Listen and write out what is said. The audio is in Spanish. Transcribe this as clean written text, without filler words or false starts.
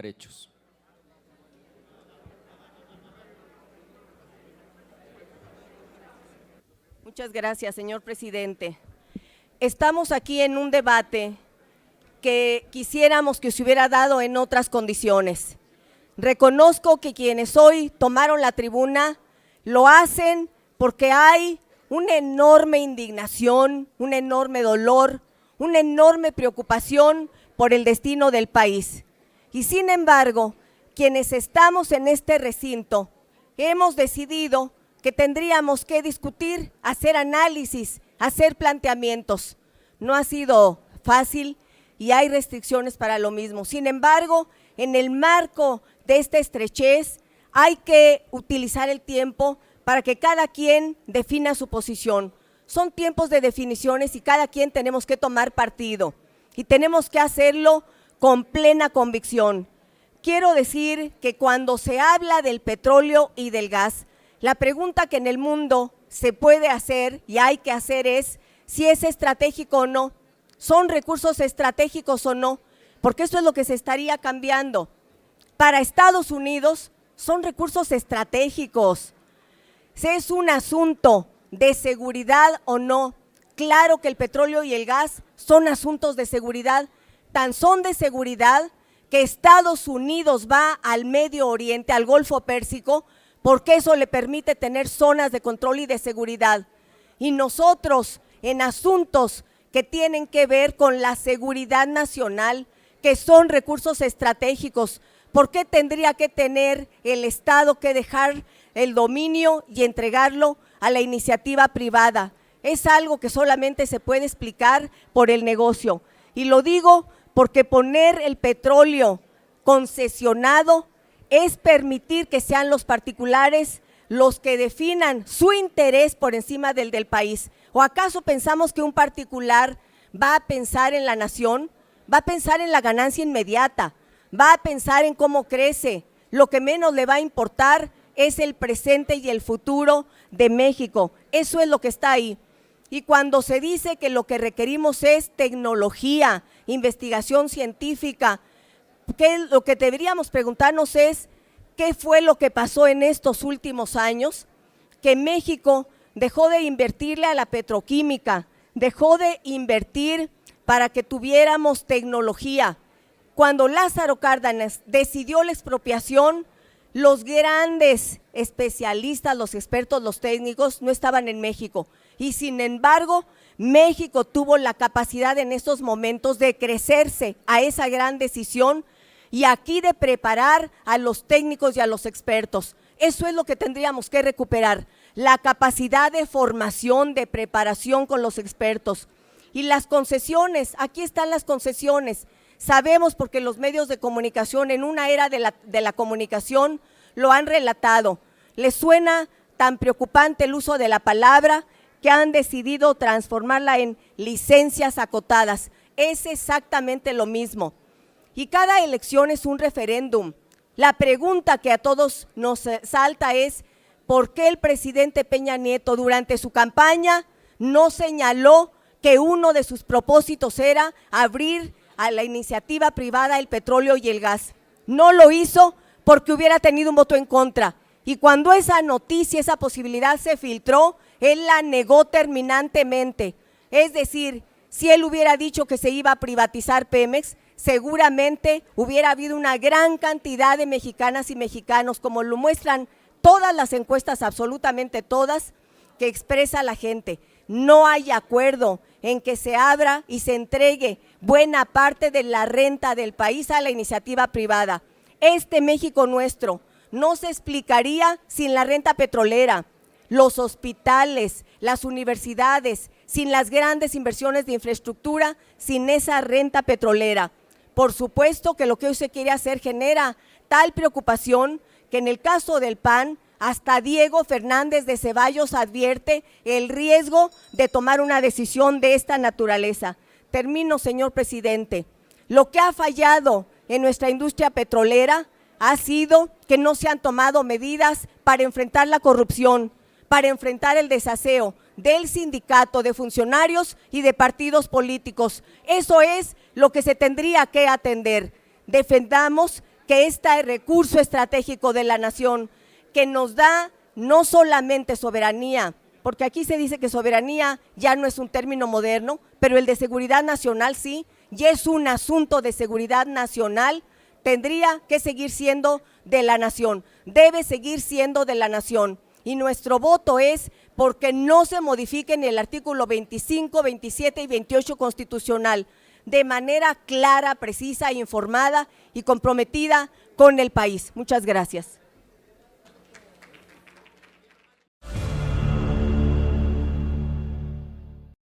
presentar hechos. Muchas gracias, señor presidente. Estamos aquí en un debate que quisiéramos que se hubiera dado en otras condiciones. Reconozco que quienes hoy tomaron la tribuna lo hacen porque hay una enorme indignación, un enorme dolor, una enorme preocupación por el destino del país. Y sin embargo, quienes estamos en este recinto hemos decidido que tendríamos que discutir, hacer análisis, hacer planteamientos. No ha sido fácil y hay restricciones para lo mismo. Sin embargo, en el marco de esta estrechez hay que utilizar el tiempo para que cada quien defina su posición. Son tiempos de definiciones y cada quien tenemos que tomar partido y tenemos que hacerlo con plena convicción. Quiero decir que cuando se habla del petróleo y del gas, la pregunta que en el mundo se puede hacer y hay que hacer es si es estratégico o no, son recursos estratégicos o no, porque eso es lo que se estaría cambiando. Para Estados Unidos son recursos estratégicos. Si es un asunto de seguridad o no, claro que el petróleo y el gas son asuntos de seguridad, tan son de seguridad que Estados Unidos va al Medio Oriente, al Golfo Pérsico, porque eso le permite tener zonas de control y de seguridad. Y nosotros, en asuntos que tienen que ver con la seguridad nacional, que son recursos estratégicos, ¿por qué tendría que tener el Estado que dejar el dominio y entregarlo a la iniciativa privada? Es algo que solamente se puede explicar por el negocio. Y lo digo porque poner el petróleo concesionado es permitir que sean los particulares los que definan su interés por encima del país. ¿O acaso pensamos que un particular va a pensar en la nación? Va a pensar en la ganancia inmediata, va a pensar en cómo crece. Lo que menos le va a importar es el presente y el futuro de México. Eso es lo que está ahí. Y cuando se dice que lo que requerimos es tecnología, investigación científica, lo que deberíamos preguntarnos es ¿qué fue lo que pasó en estos últimos años? Que México dejó de invertirle a la petroquímica, dejó de invertir para que tuviéramos tecnología. Cuando Lázaro Cárdenas decidió la expropiación, los grandes especialistas, los expertos, los técnicos no estaban en México y sin embargo México tuvo la capacidad en estos momentos de crecerse a esa gran decisión y aquí de preparar a los técnicos y a los expertos. Eso es lo que tendríamos que recuperar, la capacidad de formación, de preparación con los expertos. Y las concesiones, aquí están las concesiones. Sabemos porque los medios de comunicación en una era de la comunicación lo han relatado. ¿Les suena tan preocupante el uso de la palabra que han decidido transformarla en licencias acotadas? Es exactamente lo mismo. Y cada elección es un referéndum. La pregunta que a todos nos salta es ¿por qué el presidente Peña Nieto durante su campaña no señaló que uno de sus propósitos era abrir a la iniciativa privada el petróleo y el gas? No lo hizo porque hubiera tenido un voto en contra. Y cuando esa noticia, esa posibilidad se filtró, él la negó terminantemente. Es decir, si él hubiera dicho que se iba a privatizar Pemex, seguramente hubiera habido una gran cantidad de mexicanas y mexicanos, como lo muestran todas las encuestas, absolutamente todas, que expresa la gente. No hay acuerdo en que se abra y se entregue buena parte de la renta del país a la iniciativa privada. Este México nuestro no se explicaría sin la renta petrolera, los hospitales, las universidades, sin las grandes inversiones de infraestructura, sin esa renta petrolera. Por supuesto que lo que hoy se quiere hacer genera tal preocupación que en el caso del PAN, hasta Diego Fernández de Ceballos advierte el riesgo de tomar una decisión de esta naturaleza. Termino, señor presidente. Lo que ha fallado en nuestra industria petrolera ha sido que no se han tomado medidas para enfrentar la corrupción, para enfrentar el desaseo del sindicato, de funcionarios y de partidos políticos. Eso es lo que se tendría que atender. Defendamos que este recurso estratégico de la nación, que nos da no solamente soberanía, porque aquí se dice que soberanía ya no es un término moderno, pero el de seguridad nacional sí, y es un asunto de seguridad nacional, tendría que seguir siendo de la nación, debe seguir siendo de la nación. Y nuestro voto es porque no se modifique ni el artículo 25, 27 y 28 constitucional, de manera clara, precisa, informada y comprometida con el país. Muchas gracias.